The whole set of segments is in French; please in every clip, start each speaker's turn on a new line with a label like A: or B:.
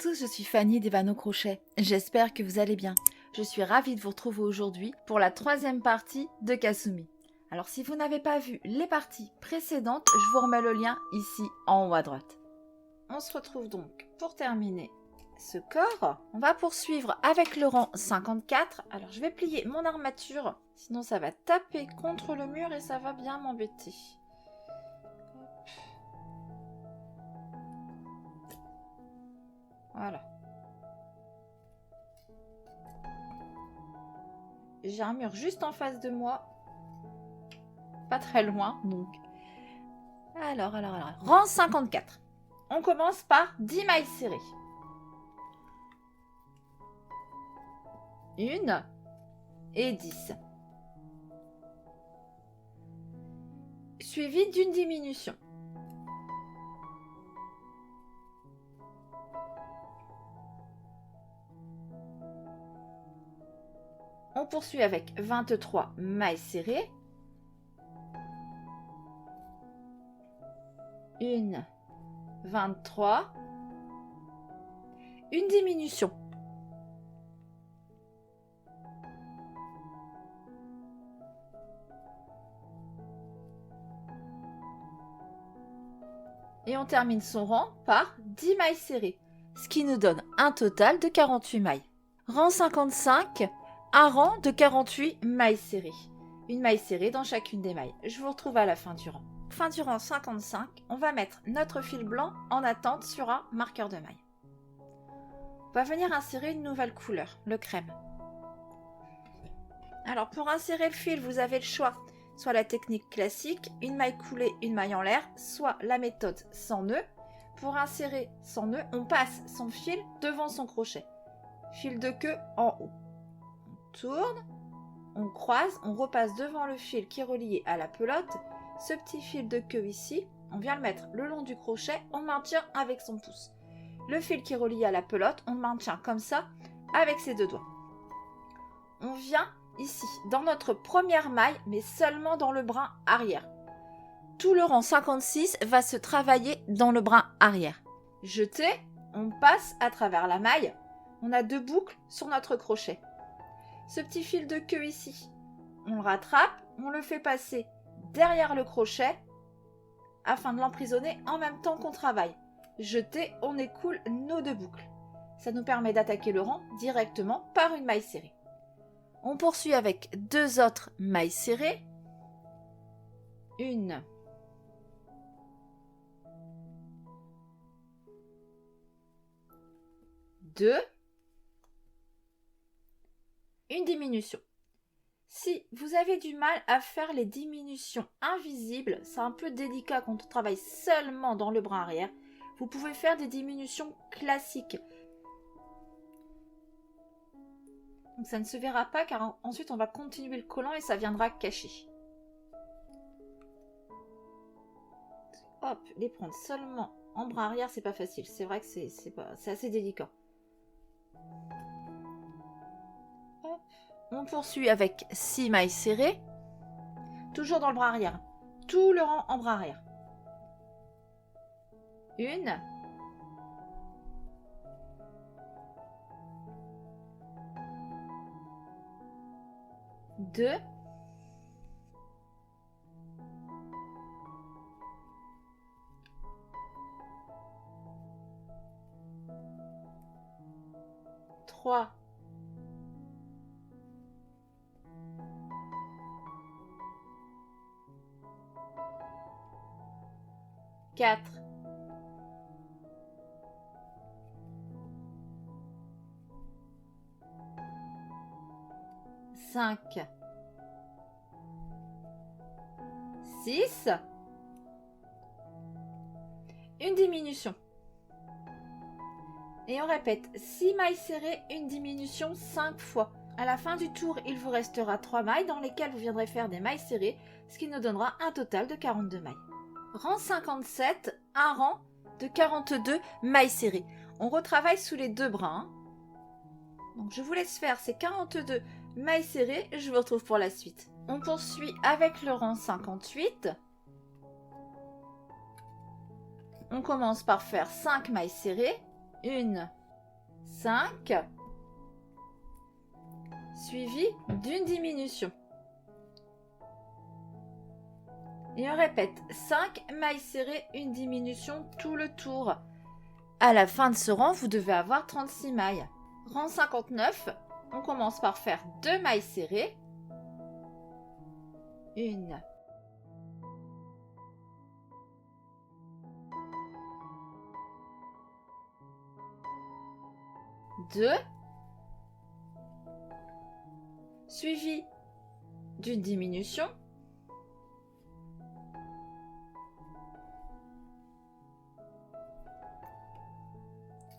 A: tous, je suis Fanny des Vanneaux Crochet. J'espère que vous allez bien. Je suis ravie de vous retrouver aujourd'hui pour la troisième partie de Kasumi. Alors si vous n'avez pas vu les parties précédentes, je vous remets le lien ici en haut à droite. On se retrouve donc pour terminer ce corps. On va poursuivre avec le rang 54. Alors je vais plier mon armature, sinon ça va taper contre le mur et ça va bien m'embêter. Voilà. J'ai un mur juste en face de moi. Pas très loin, donc. Alors. Rang 54. On commence par 10 mailles serrées. 1 et 10. Suivi d'une diminution. On poursuit avec 23 mailles serrées. 1, 23. Une diminution. Et on termine son rang par 10 mailles serrées, ce qui nous donne un total de 48 mailles. Rang 55. Un rang de 48 mailles serrées. Une maille serrée dans chacune des mailles. Je vous retrouve à la fin du rang. Fin du rang 55, on va mettre notre fil blanc en attente sur un marqueur de maille. On va venir insérer une nouvelle couleur, le crème. Alors pour insérer le fil, vous avez le choix. Soit la technique classique, une maille coulée, une maille en l'air, soit la méthode sans nœud. Pour insérer sans nœud, on passe son fil devant son crochet. Fil de queue en haut. Tourne, on croise, on repasse devant le fil qui est relié à la pelote. Ce petit fil de queue ici, on vient le mettre le long du crochet, on maintient avec son pouce. Le fil qui est relié à la pelote, on le maintient comme ça avec ses deux doigts. On vient ici dans notre première maille, mais seulement dans le brin arrière. Tout le rang 56 va se travailler dans le brin arrière. Jeté, on passe à travers la maille. On a 2 boucles sur notre crochet. Ce petit fil de queue ici, on le rattrape, on le fait passer derrière le crochet afin de l'emprisonner en même temps qu'on travaille. Jeté, on écoule nos 2 boucles. Ça nous permet d'attaquer le rang directement par une maille serrée. On poursuit avec 2 autres mailles serrées. 1. 2. Une diminution. Si vous avez du mal à faire les diminutions invisibles, c'est un peu délicat quand on travaille seulement dans le brin arrière, vous pouvez faire des diminutions classiques. Donc ça ne se verra pas car ensuite on va continuer le collant et ça viendra cacher. Hop, les prendre seulement en brin arrière, c'est pas facile. C'est vrai que c'est assez délicat. On poursuit avec 6 mailles serrées, toujours dans le bras arrière, tout le rang en bras arrière. 1, 2, 3, 4, 5, 6, une diminution. Et on répète 6 mailles serrées, une diminution 5 fois. À la fin du tour, il vous restera 3 mailles dans lesquelles vous viendrez faire des mailles serrées, ce qui nous donnera un total de 42 mailles. Rang 57, un rang de 42 mailles serrées. On retravaille sous les 2 brins. Donc je vous laisse faire ces 42 mailles serrées, je vous retrouve pour la suite. On poursuit avec le rang 58. On commence par faire 5 mailles serrées. 1, 5, suivi d'une diminution. Et on répète 5 mailles serrées, une diminution tout le tour. À la fin de ce rang, vous devez avoir 36 mailles. Rang 59, on commence par faire 2 mailles serrées. 1, 2, suivi d'une diminution.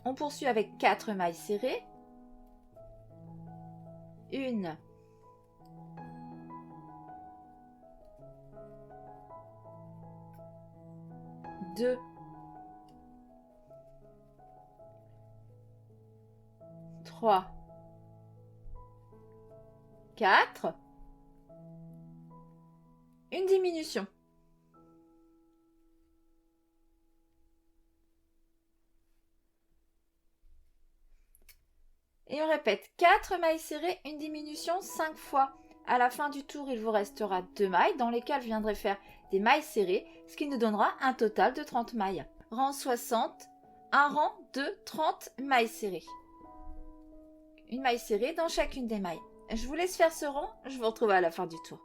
A: On poursuit avec 4 mailles serrées. 1, 2, 3, 4, une diminution. Et on répète 4 mailles serrées, une diminution 5 fois. À la fin du tour, il vous restera 2 mailles dans lesquelles vous viendrez faire des mailles serrées, ce qui nous donnera un total de 30 mailles. Rang 60, un rang de 30 mailles serrées. Une maille serrée dans chacune des mailles. Je vous laisse faire ce rang, je vous retrouve à la fin du tour.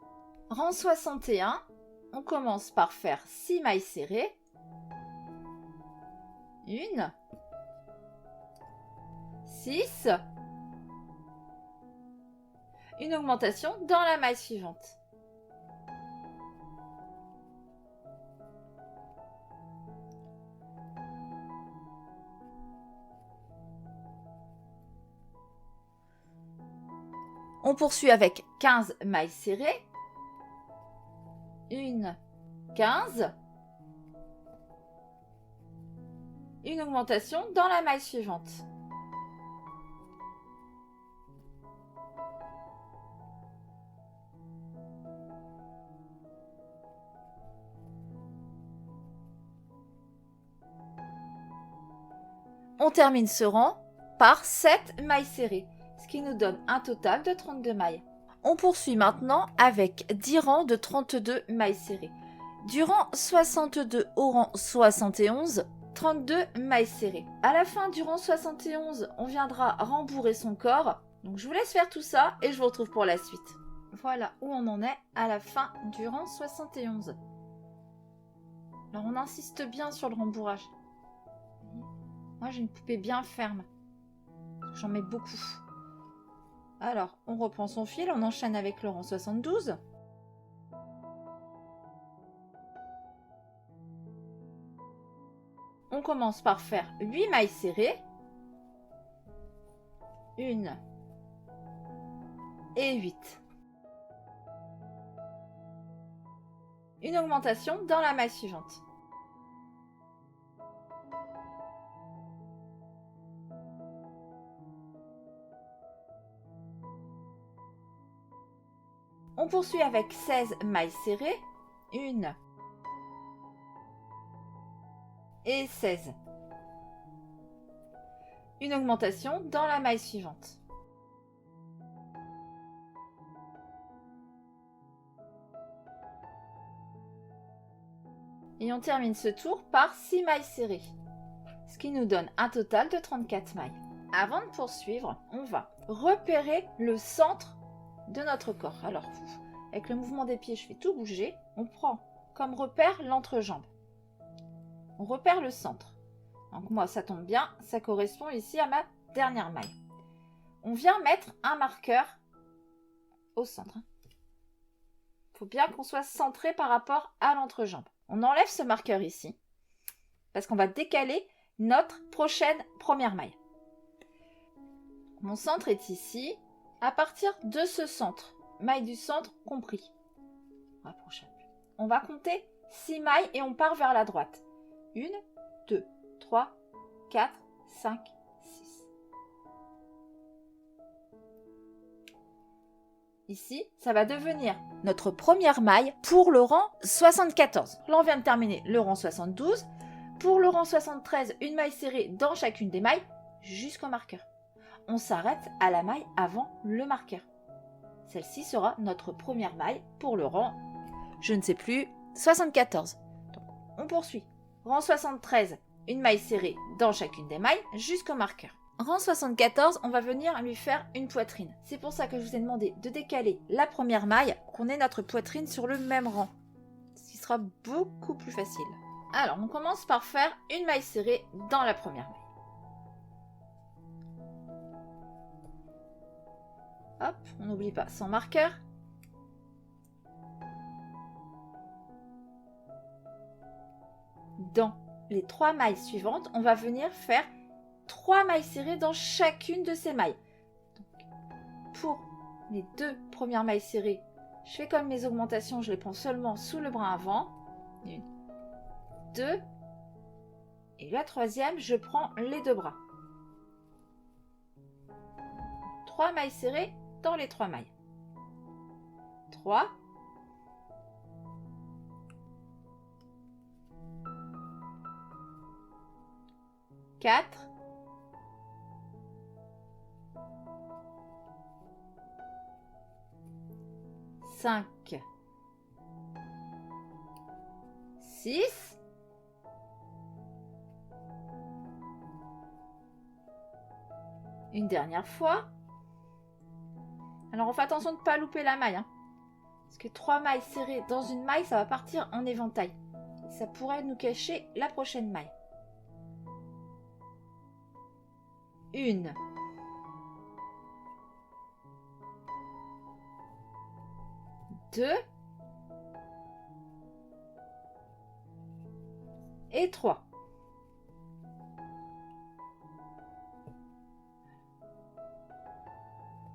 A: Rang 61, on commence par faire 6 mailles serrées. 1, 6, une augmentation dans la maille suivante. On poursuit avec 15 mailles serrées. 1, 15. Une augmentation dans la maille suivante. On termine ce rang par 7 mailles serrées, ce qui nous donne un total de 32 mailles. On poursuit maintenant avec 10 rangs de 32 mailles serrées. Du rang 62 au rang 71, 32 mailles serrées. À la fin du rang 71, on viendra rembourrer son corps. Donc je vous laisse faire tout ça et je vous retrouve pour la suite. Voilà où on en est à la fin du rang 71. Alors on insiste bien sur le rembourrage. Moi j'ai une poupée bien ferme. J'en mets beaucoup. Alors, on reprend son fil, on enchaîne avec le rang 72. On commence par faire 8 mailles serrées. 1 et 8. Une augmentation dans la maille suivante. On poursuit avec 16 mailles serrées, 1 et 16. Une augmentation dans la maille suivante. Et on termine ce tour par 6 mailles serrées, ce qui nous donne un total de 34 mailles. Avant de poursuivre, on va repérer le centre de notre corps. Alors, avec le mouvement des pieds, je fais tout bouger. On prend comme repère l'entrejambe. On repère le centre. Donc moi, ça tombe bien, ça correspond ici à ma dernière maille. On vient mettre un marqueur au centre. Il faut bien qu'on soit centré par rapport à l'entrejambe. On enlève ce marqueur ici, parce qu'on va décaler notre prochaine première maille. Mon centre est ici. À partir de ce centre, maille du centre compris, on va compter 6 mailles et on part vers la droite. 1, 2, 3, 4, 5, 6. Ici, ça va devenir notre première maille pour le rang 74. Là, on vient de terminer le rang 72. Pour le rang 73, une maille serrée dans chacune des mailles jusqu'au marqueur. on s'arrête à la maille avant le marqueur. Celle-ci sera notre première maille pour le rang, je ne sais plus, 74. Donc, on poursuit. Rang 73, une maille serrée dans chacune des mailles jusqu'au marqueur. Rang 74, on va venir lui faire une poitrine. C'est pour ça que je vous ai demandé de décaler la première maille, qu'on ait notre poitrine sur le même rang. Ce qui sera beaucoup plus facile. Alors, on commence par faire une maille serrée dans la première maille. Hop, on n'oublie pas son marqueur. Dans les 3 mailles suivantes, on va venir faire 3 mailles serrées dans chacune de ces mailles. Donc, pour les 2 premières mailles serrées, je fais comme mes augmentations, je les prends seulement sous le bras avant. 1, 2, et la troisième, je prends les 2 bras. 3 mailles serrées dans les 3 mailles. 3, 4, 5, 6, une dernière fois. Alors on fait attention de ne pas louper la maille, hein, parce que 3 mailles serrées dans une maille, ça va partir en éventail. Et ça pourrait nous cacher la prochaine maille. 1, 2 et 3.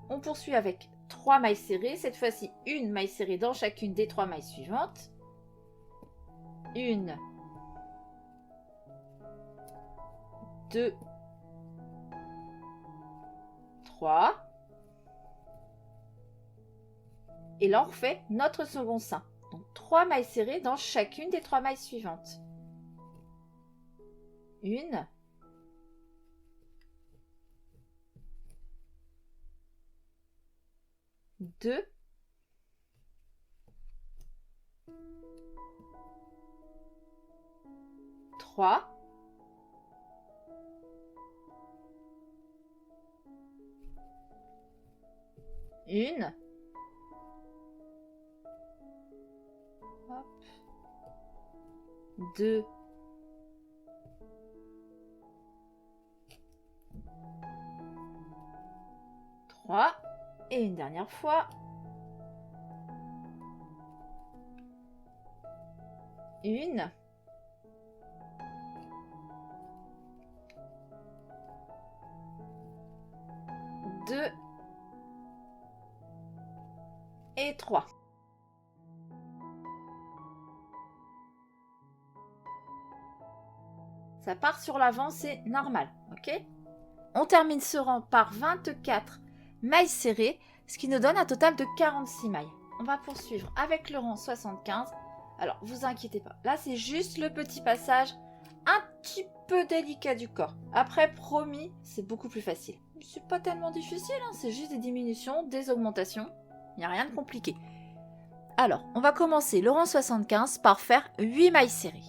A: On poursuit avec 3 mailles serrées, cette fois-ci une maille serrée dans chacune des 3 mailles suivantes. 1, 2, 3. Et là, on refait notre second sein. Donc 3 mailles serrées dans chacune des 3 mailles suivantes. 1, 2, 3, 1, 2, 3 et une dernière fois. 1, 2 et 3. Ça part sur l'avant, c'est normal, ok? On termine ce rang par 24 mailles serrées, ce qui nous donne un total de 46 mailles. On va poursuivre avec le rang 75. Alors, vous inquiétez pas, là c'est juste le petit passage un petit peu délicat du corps. Après, promis, c'est beaucoup plus facile. C'est pas tellement difficile, hein, c'est juste des diminutions, des augmentations. Il n'y a rien de compliqué. Alors, on va commencer le rang 75 par faire 8 mailles serrées.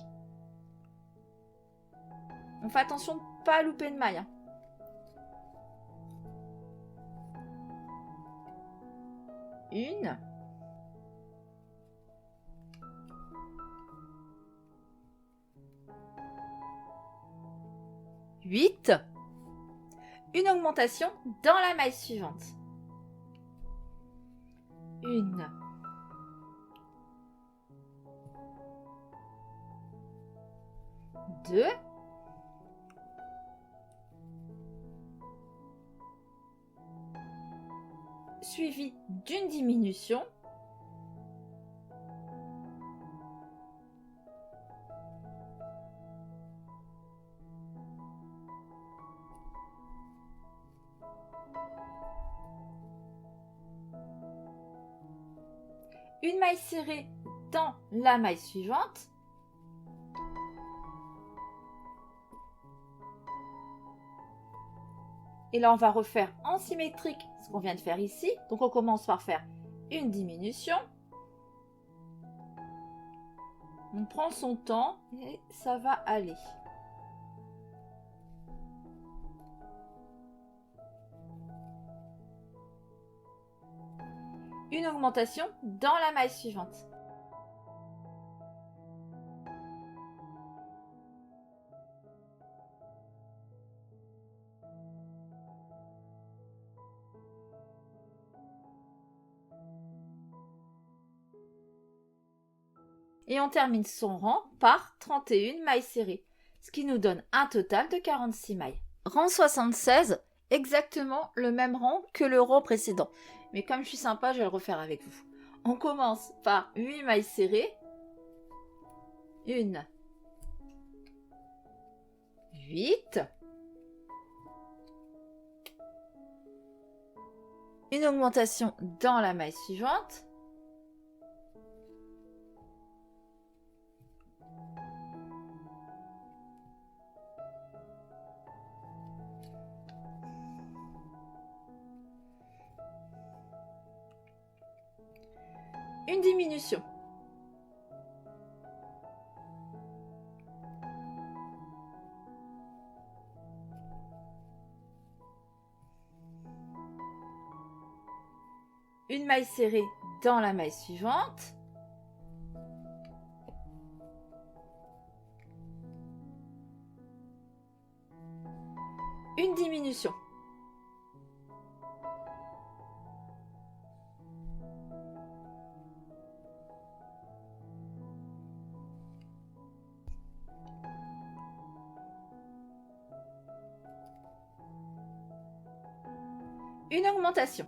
A: On fait attention de ne pas louper de maille. Hein. 1, 8, une augmentation dans la maille suivante. 1, 2, 3, suivi d'une diminution. Une maille serrée dans la maille suivante. Et là, on va refaire en symétrique ce qu'on vient de faire ici. Donc, on commence par faire une diminution. On prend son temps et ça va aller. Une augmentation dans la maille suivante. Et on termine son rang par 31 mailles serrées, ce qui nous donne un total de 46 mailles. Rang 76, exactement le même rang que le rang précédent. Mais comme je suis sympa, je vais le refaire avec vous. On commence par 8 mailles serrées. 1, 8. Une augmentation dans la maille suivante. Une diminution. Une maille serrée dans la maille suivante. Une diminution. Une augmentation.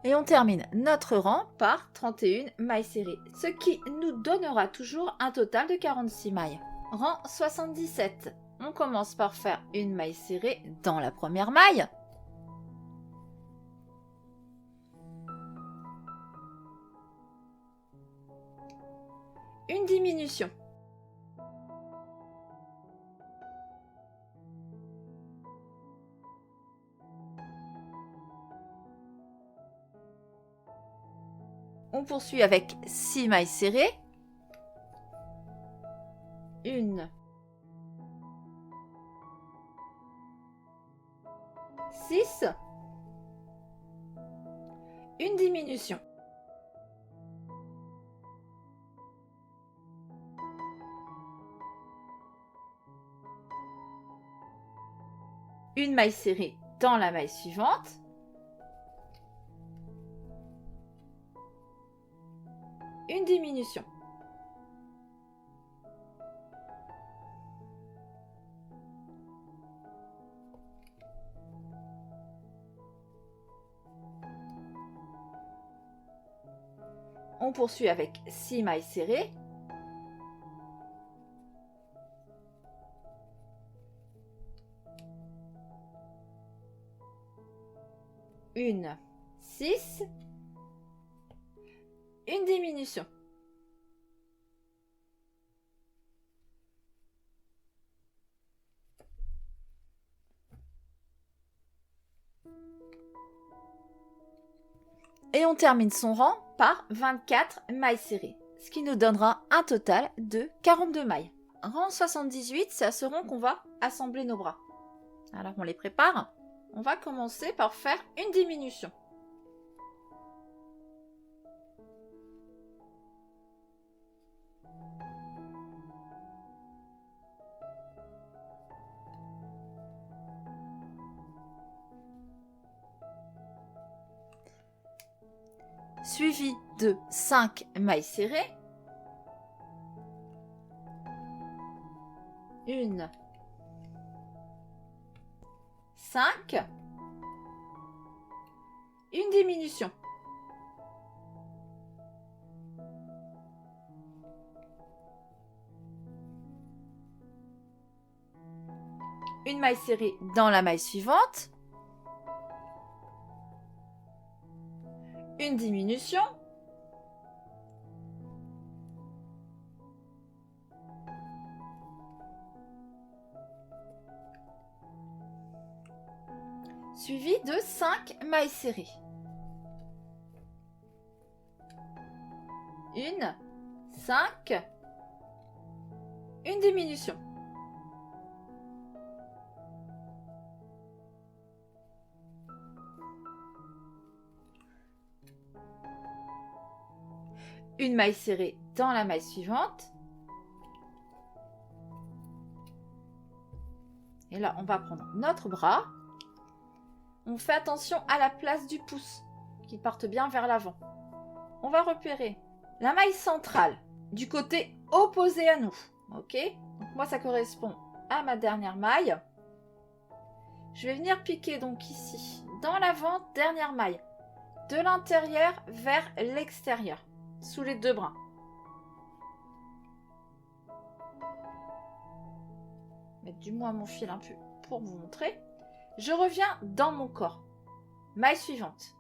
A: Et on termine notre rang par 31 mailles serrées, ce qui nous donnera toujours un total de 46 mailles. Rang 77. On commence par faire une maille serrée dans la première maille. Une diminution. On poursuit avec 6 mailles serrées. 1, 6. Une diminution. Une maille serrée dans la maille suivante. Une diminution. On poursuit avec 6 mailles serrées. 1, 6. Une diminution. Et on termine son rang par 24 mailles serrées, ce qui nous donnera un total de 42 mailles. Rang 78, c'est à ce rang qu'on va assembler nos bras. Alors on les prépare. On va commencer par faire une diminution. Suivi de 5 mailles serrées. 1, 5. Une diminution. Une maille serrée dans la maille suivante. Une une diminution. Suivi de 5 mailles serrées. Une, 5, une diminution. Une maille serrée dans la maille suivante. Et là, on va prendre notre bras. On fait attention à la place du pouce, qu'il parte bien vers l'avant. On va repérer la maille centrale du côté opposé à nous. Ok? Donc moi, ça correspond à ma dernière maille. Je vais venir piquer donc ici, dans l'avant-dernière maille, de l'intérieur vers l'extérieur, sous les deux brins. Mettre du moins mon fil un peu pour vous montrer. Je reviens dans mon corps. Maille suivante.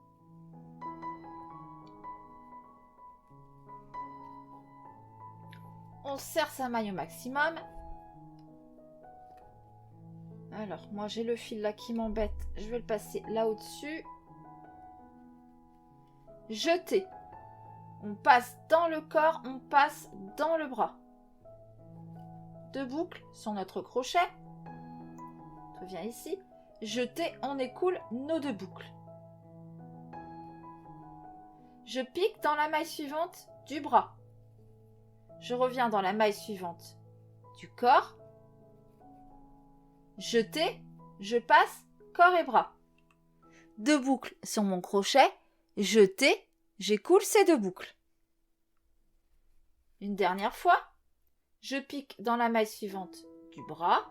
A: On serre sa maille au maximum. Alors, moi j'ai le fil là qui m'embête. Je vais le passer là au-dessus. Jeter. On passe dans le corps, on passe dans le bras. 2 boucles sur notre crochet. On revient ici. Jeter, on écoule nos 2 boucles. Je pique dans la maille suivante du bras. Je reviens dans la maille suivante du corps. Jeter, je passe corps et bras. 2 boucles sur mon crochet. Jeter, j'écoule ces 2 boucles. Une dernière fois. Je pique dans la maille suivante du bras.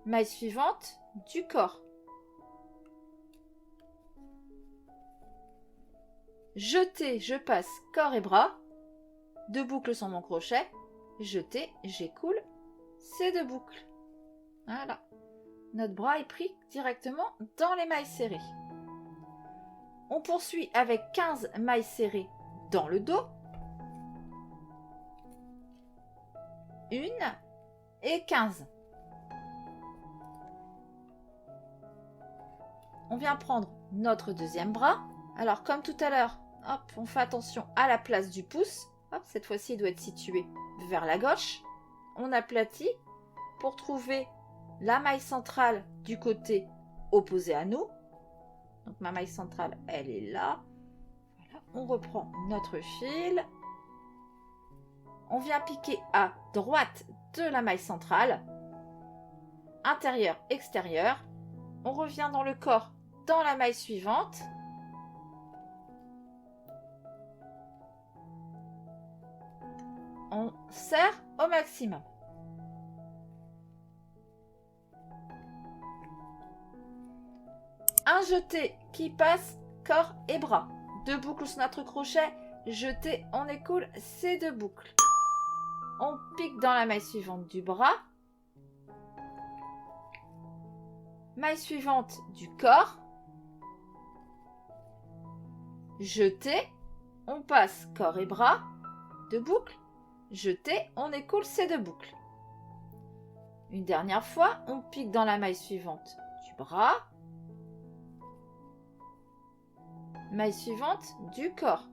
A: Maille suivante du corps. Jeter, je passe corps et bras. 2 boucles sur mon crochet. Jeter, j'écoule ces 2 boucles. Voilà. Notre bras est pris directement dans les mailles serrées. On poursuit avec 15 mailles serrées dans le dos. 1 et 15. On vient prendre notre deuxième bras. Alors, comme tout à l'heure, hop, on fait attention à la place du pouce. Hop, cette fois-ci, il doit être situé vers la gauche. On aplatit pour trouver la maille centrale du côté opposé à nous. Donc, ma maille centrale, elle est là. Voilà, on reprend notre fil. On vient piquer à droite de la maille centrale. Intérieur, extérieur. On revient dans le corps, dans la maille suivante. On serre au maximum. Un jeté qui passe corps et bras. 2 boucles sur notre crochet. Jeté, on écoule ces 2 boucles. On pique dans la maille suivante du bras. Maille suivante du corps. Jeté, on passe corps et bras. 2 boucles. Jeté, on écoule ces 2 boucles. Une dernière fois, on pique dans la maille suivante du bras. Maille suivante du corps.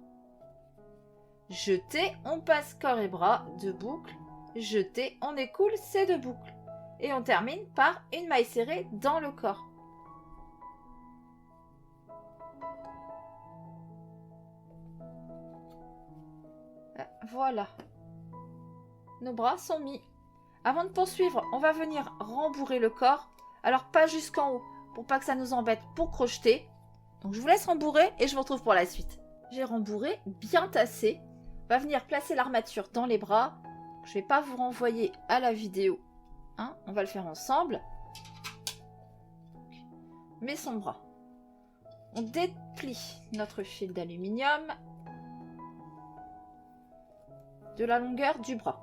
A: Jeté, on passe corps et bras, 2 boucles. Jeté, on écoule ces 2 boucles. Et on termine par une maille serrée dans le corps. Voilà. Nos bras sont mis. Avant de poursuivre, on va venir rembourrer le corps. Alors pas jusqu'en haut, pour pas que ça nous embête pour crocheter. Donc je vous laisse rembourrer et je vous retrouve pour la suite. J'ai rembourré, bien tassé. On va venir placer l'armature dans les bras. Je ne vais pas vous renvoyer à la vidéo. Hein, on va le faire ensemble. Mais son bras. On déplie notre fil d'aluminium de la longueur du bras.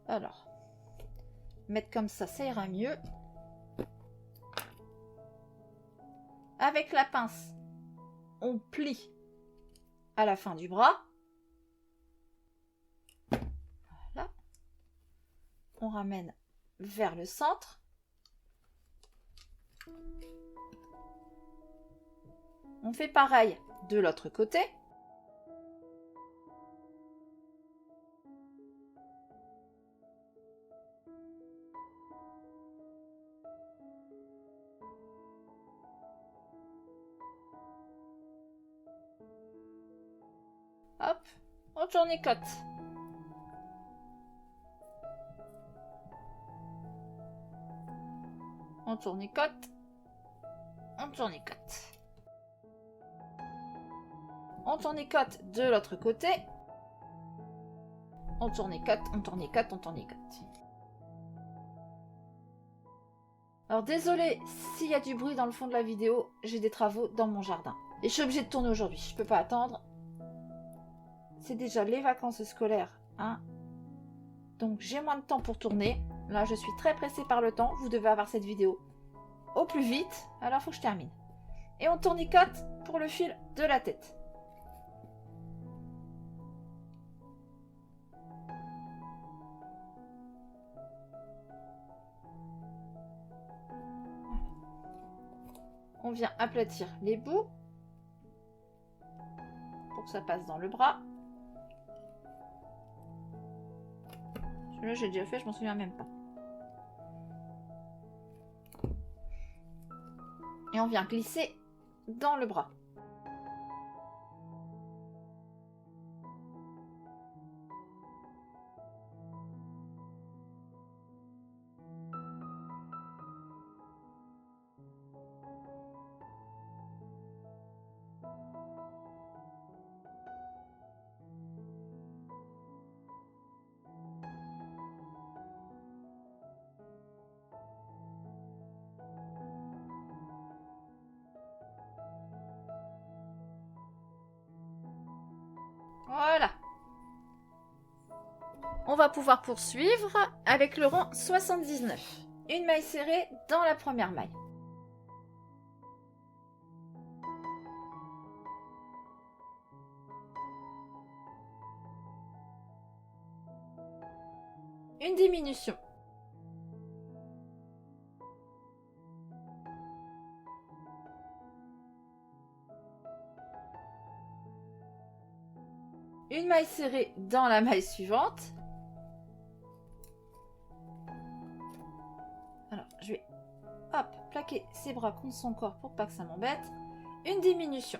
A: Alors, mettre comme ça ira mieux. avec la pince, on plie à la fin du bras. Voilà. On ramène vers le centre. On fait pareil de l'autre côté. Hop, on tournicote. On tournicote. On tournicote. On tournicote de l'autre côté. On tournicote, on tournicote, on tournicote. Alors désolé s'il y a du bruit dans le fond de la vidéo, j'ai des travaux dans mon jardin. Et je suis obligée de tourner aujourd'hui, je peux pas attendre. C'est déjà les vacances scolaires, hein. Donc j'ai moins de temps pour tourner. Là je suis très pressée par le temps, vous devez avoir cette vidéo au plus vite. Alors il faut que je termine. Et on tournicote pour le fil de la tête. On vient aplatir les bouts pour que ça passe dans le bras. Celui-là, j'ai déjà fait, je m'en souviens même pas. Et on vient glisser dans le bras. Voilà. On va pouvoir poursuivre avec le rang 79. Une maille serrée dans la première maille. Une diminution. Une maille serrée dans la maille suivante. Alors, je vais hop, plaquer ses bras contre son corps pour pas que ça m'embête. Une diminution.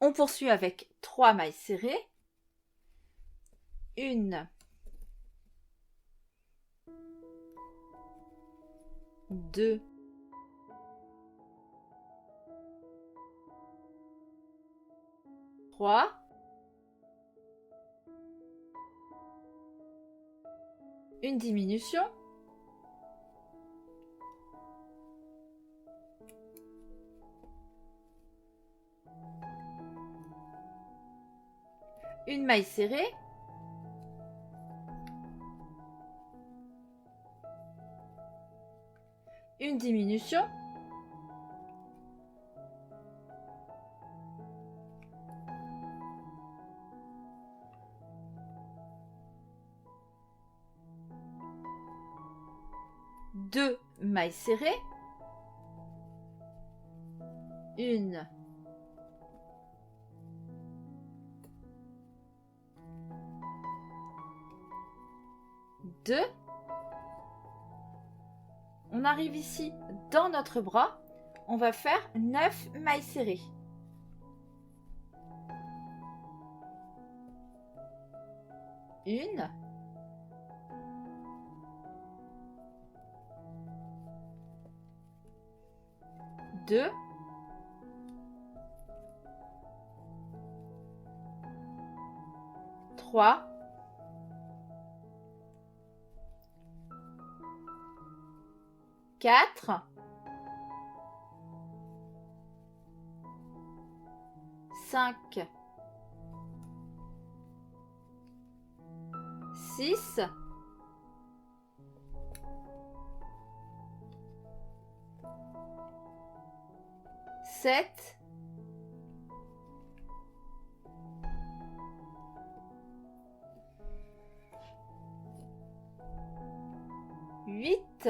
A: On poursuit avec 3 mailles serrées. Une, deux, trois, une diminution, une maille serrée, une diminution, deux mailles serrées, une, deux. On arrive ici dans notre bras, on va faire 9 mailles serrées. Une, deux, trois, quatre, 5, 6, 7, 8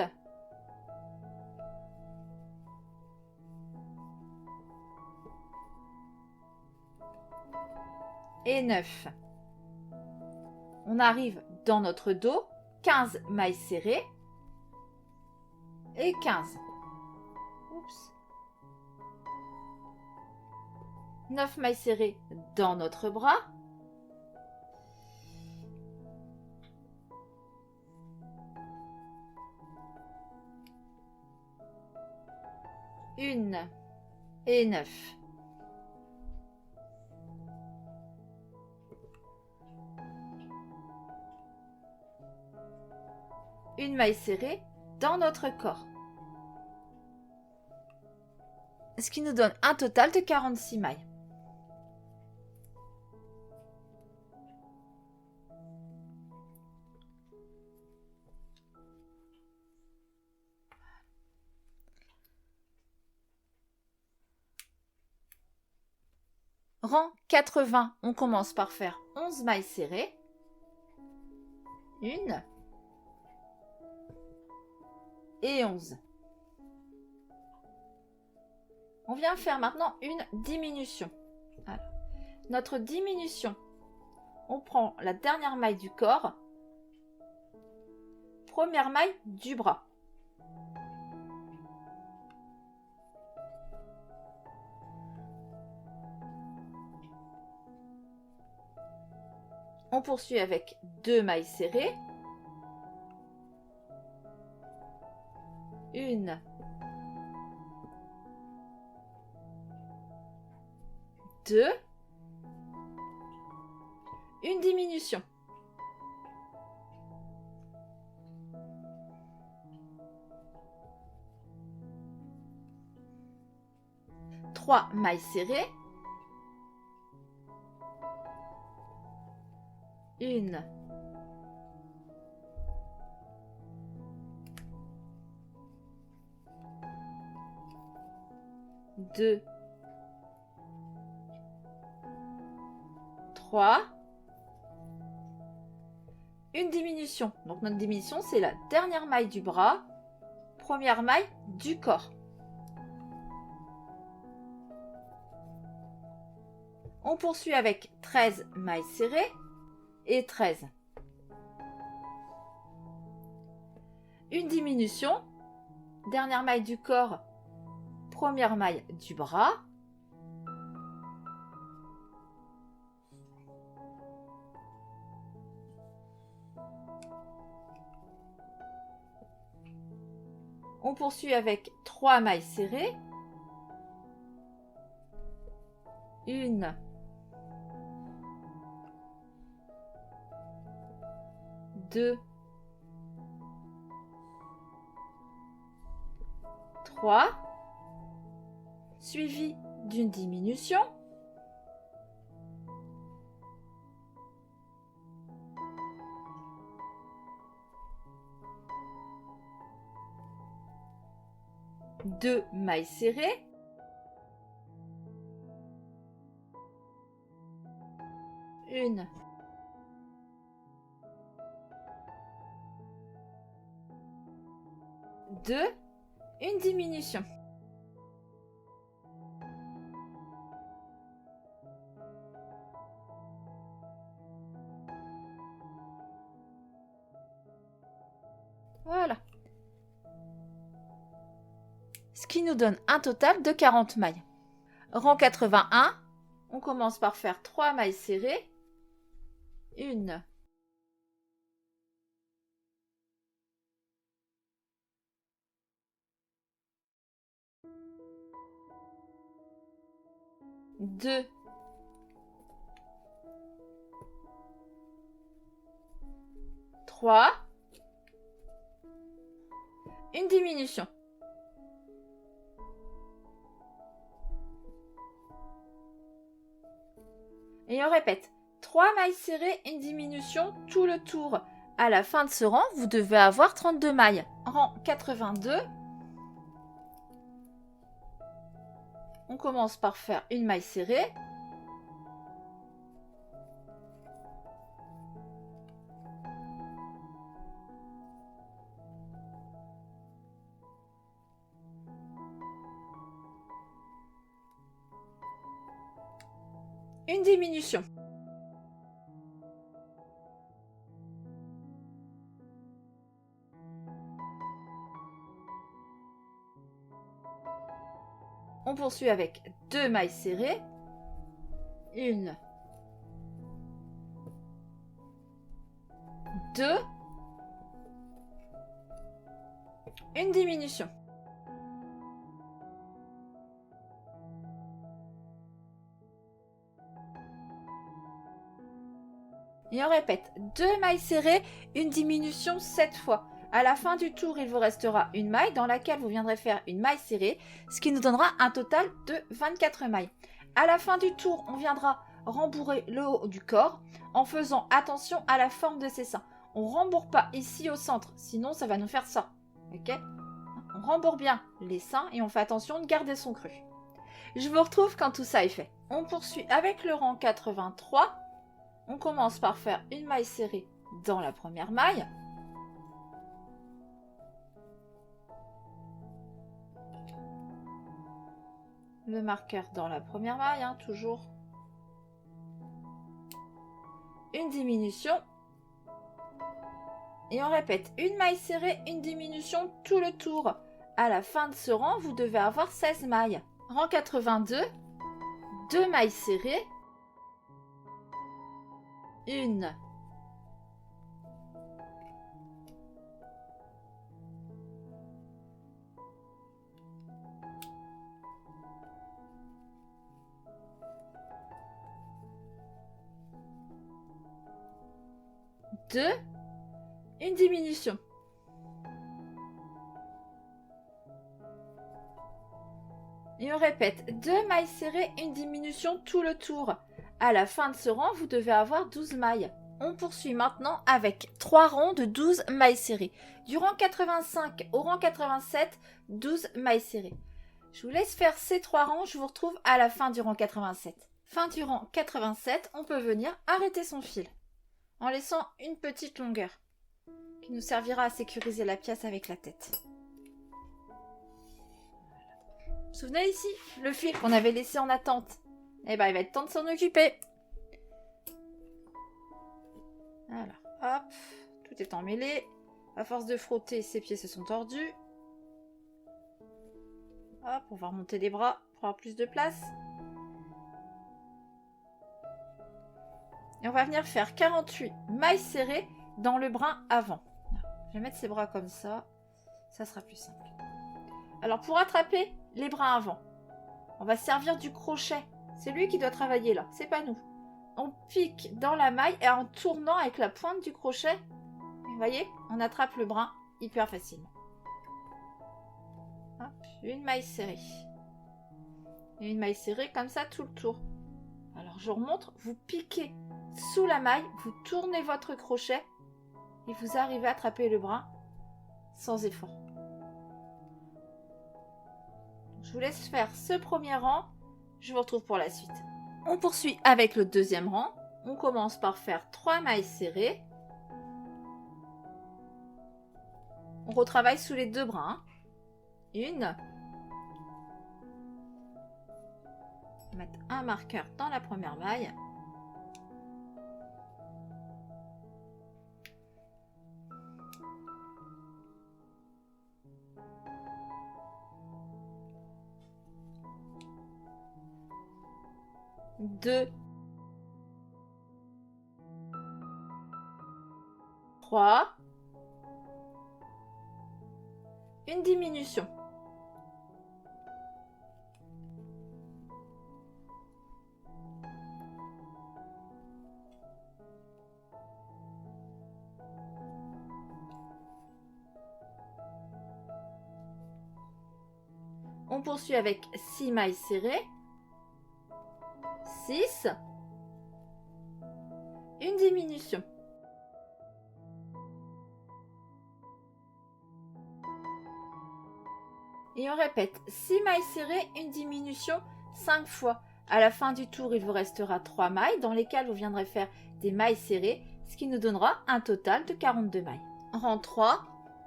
A: et 9. On arrive dans notre dos, 15 mailles serrées et 15. Oups. 9 mailles serrées dans notre bras. Une et 9. Une maille serrée dans notre corps. Ce qui nous donne un total de 46 mailles. Rang 80, on commence par faire 11 mailles serrées. 1 et 11. On vient faire maintenant une diminution. Alors, notre diminution, on prend la dernière maille du corps, première maille du bras. On poursuit avec 2 mailles serrées. 1, 2, une diminution. Trois mailles serrées. 1, 2, 3, une diminution. Donc notre diminution, c'est la dernière maille du bras, première maille du corps. On poursuit avec 13 mailles serrées et 13. Une diminution, dernière maille du corps, première maille du bras. On poursuit avec 3 mailles serrées. 1, 2, 3, suivi d'une diminution. Deux mailles serrées. Une. Deux. Une diminution. Voilà. Ce qui nous donne un total de 40 mailles. Rang 81, on commence par faire 3 mailles serrées. 1, 2, 3, une diminution. Et on répète. 3 mailles serrées, une diminution tout le tour. À la fin de ce rang, vous devez avoir 32 mailles. Rang 82. On commence par faire une maille serrée. Une diminution. On poursuit avec 2 mailles serrées. Une. 2. Une diminution. Et on répète, 2 mailles serrées, une diminution 7 fois. À la fin du tour, il vous restera une maille dans laquelle vous viendrez faire une maille serrée, ce qui nous donnera un total de 24 mailles. À la fin du tour, on viendra rembourrer le haut du corps en faisant attention à la forme de ses seins. On ne rembourre pas ici au centre, sinon ça va nous faire ça. Ok ? On rembourre bien les seins et on fait attention de garder son cru. Je vous retrouve quand tout ça est fait. On poursuit avec le rang 83. On commence par faire une maille serrée dans la première maille. Le marqueur dans la première maille, hein, toujours. Une diminution. Et on répète, une maille serrée, une diminution tout le tour. À la fin de ce rang, vous devez avoir 16 mailles. Rang 82, 2 mailles serrées. Une. Deux. Une diminution. Et on répète, 2 mailles serrées, une diminution tout le tour. À la fin de ce rang, vous devez avoir 12 mailles. On poursuit maintenant avec 3 rangs de 12 mailles serrées. Du rang 85 au rang 87, 12 mailles serrées. Je vous laisse faire ces 3 rangs, je vous retrouve à la fin du rang 87. Fin du rang 87, on peut venir arrêter son fil en laissant une petite longueur qui nous servira à sécuriser la pièce avec la tête. Vous vous souvenez ici, le fil qu'on avait laissé en attente? Eh ben, il va être temps de s'en occuper. Alors, hop, tout est emmêlé. À force de frotter, ses pieds se sont tordus. Hop, on va remonter les bras pour avoir plus de place. Et on va venir faire 48 mailles serrées dans le brin avant. Je vais mettre ces bras comme ça. Ça sera plus simple. Alors, pour attraper les brins avant, on va se servir du crochet. C'est lui qui doit travailler là, c'est pas nous. On pique dans la maille et en tournant avec la pointe du crochet, vous voyez, on attrape le brin hyper facilement. Hop, une maille serrée. Et une maille serrée comme ça tout le tour. Alors je vous remontre, vous piquez sous la maille, vous tournez votre crochet et vous arrivez à attraper le brin sans effort. Je vous laisse faire ce premier rang. Je vous retrouve pour la suite. On poursuit avec le deuxième rang. On commence par faire 3 mailles serrées. On retravaille sous les 2 brins. Une. On va mettre un marqueur dans la première maille. Deux. 3. Une diminution. On poursuit avec 6 mailles serrées. 6. une diminution. Et on répète 6 mailles serrées, une diminution 5 fois. À la fin du tour, il vous restera 3 mailles dans lesquelles vous viendrez faire des mailles serrées, ce qui nous donnera un total de 42 mailles. Rang 3,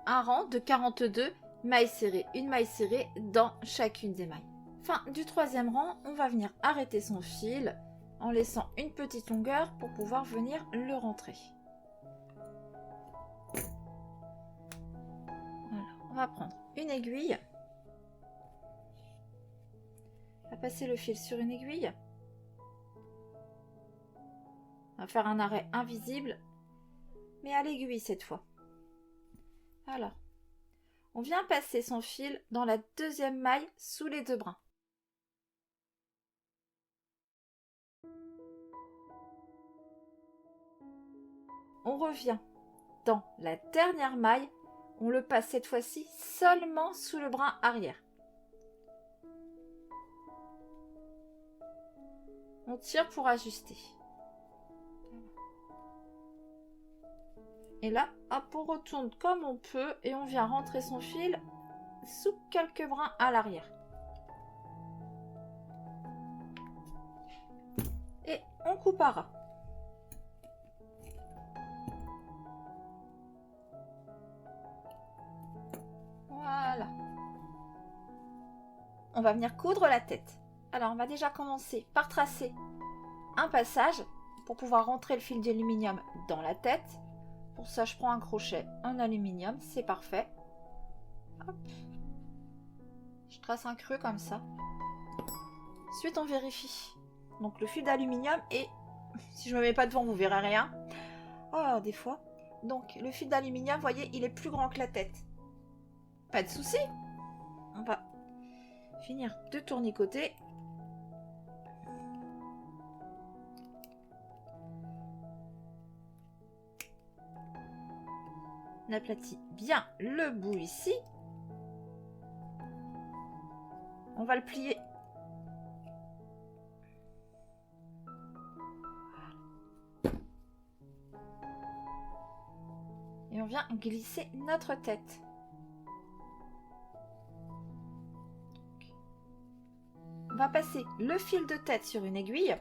A: un rang de 42 mailles serrées, une maille serrée dans chacune des mailles. Fin du troisième rang, on va venir arrêter son fil en laissant une petite longueur pour pouvoir venir le rentrer. Voilà, on va prendre une aiguille. On va passer le fil sur une aiguille. On va faire un arrêt invisible, mais à l'aiguille cette fois. Alors, on vient passer son fil dans la deuxième maille sous les 2 brins. On revient dans la dernière maille. On le passe cette fois-ci seulement sous le brin arrière. On tire pour ajuster. Et là, hop, on retourne comme on peut et on vient rentrer son fil sous quelques brins à l'arrière. Et on coupe à ras. Voilà. On va venir coudre la tête. Alors, on va déjà commencer par tracer un passage pour pouvoir rentrer le fil d'aluminium dans la tête. Pour ça, je prends un crochet en aluminium, c'est parfait. Hop. Je trace un creux comme ça. Ensuite, on vérifie. Donc, le fil d'aluminium et si je ne me mets pas devant, vous verrez rien. Oh, des fois. Donc, le fil d'aluminium, vous voyez, il est plus grand que la tête. Pas de souci. On va finir de tournicoter. On aplatit bien le bout ici. On va le plier. Et on vient glisser notre tête. On va passer le fil de tête sur une aiguille.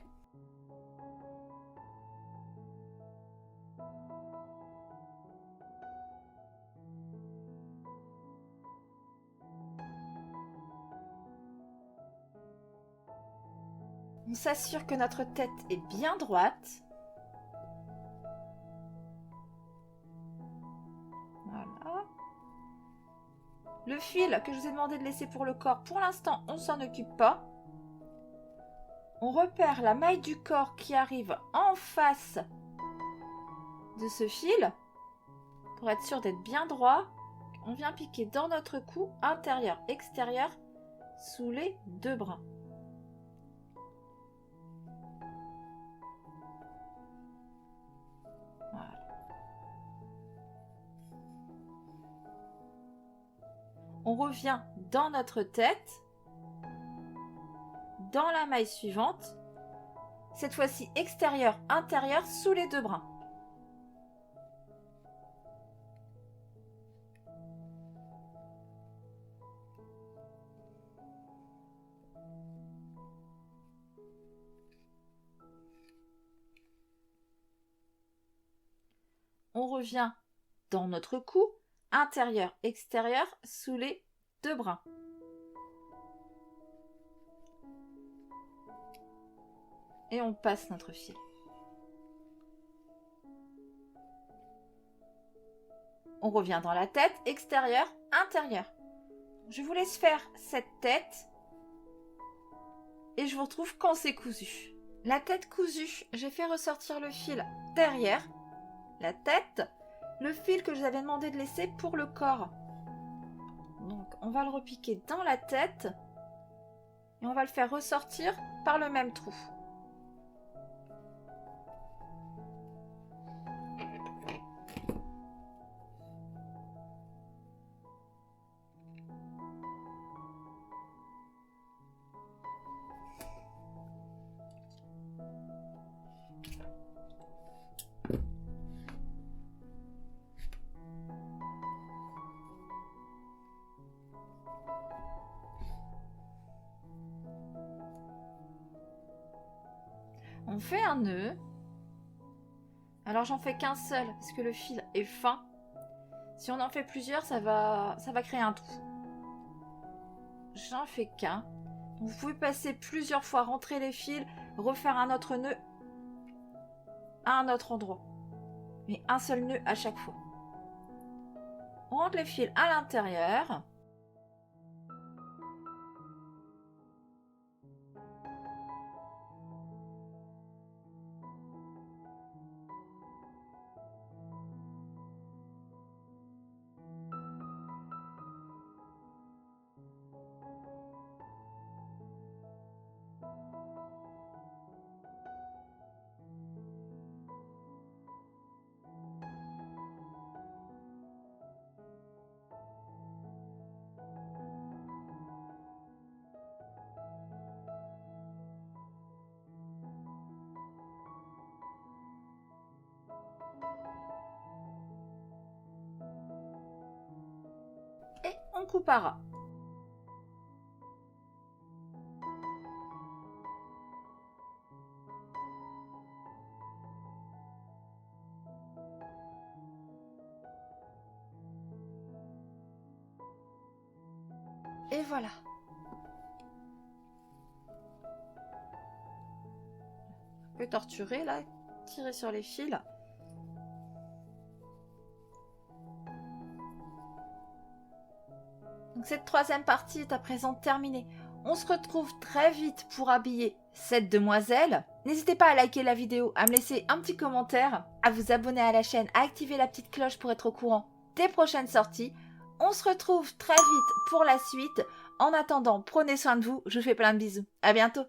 A: On s'assure que notre tête est bien droite. Voilà. Le fil que je vous ai demandé de laisser pour le corps, pour l'instant, on ne s'en occupe pas. On repère la maille du corps qui arrive en face de ce fil. Pour être sûr d'être bien droit, on vient piquer dans notre cou intérieur-extérieur sous les 2 brins. On revient dans notre tête, dans la maille suivante, cette fois-ci extérieur, intérieur, sous les 2 brins. On revient dans notre cou, intérieur, extérieur, sous les 2 brins. Et on passe notre fil. On revient dans la tête, extérieur, intérieur. Je vous laisse faire cette tête et je vous retrouve quand c'est cousu. La tête cousue, j'ai fait ressortir le fil derrière la tête, le fil que je vous avais demandé de laisser pour le corps. Donc on va le repiquer dans la tête et on va le faire ressortir par le même trou. On fait un nœud. Alors j'en fais qu'un seul parce que le fil est fin. Si on en fait plusieurs, ça va créer un trou. J'en fais qu'un. Vous pouvez passer plusieurs fois, rentrer les fils, refaire un autre nœud à un autre endroit. Mais un seul nœud à chaque fois. On rentre les fils à l'intérieur. Et on coupera. Et voilà. Un peu torturer là, tirer sur les fils. Donc cette troisième partie est à présent terminée. On se retrouve très vite pour habiller cette demoiselle. N'hésitez pas à liker la vidéo, à me laisser un petit commentaire, à vous abonner à la chaîne, à activer la petite cloche pour être au courant des prochaines sorties. On se retrouve très vite pour la suite. En attendant, prenez soin de vous. Je vous fais plein de bisous. À bientôt.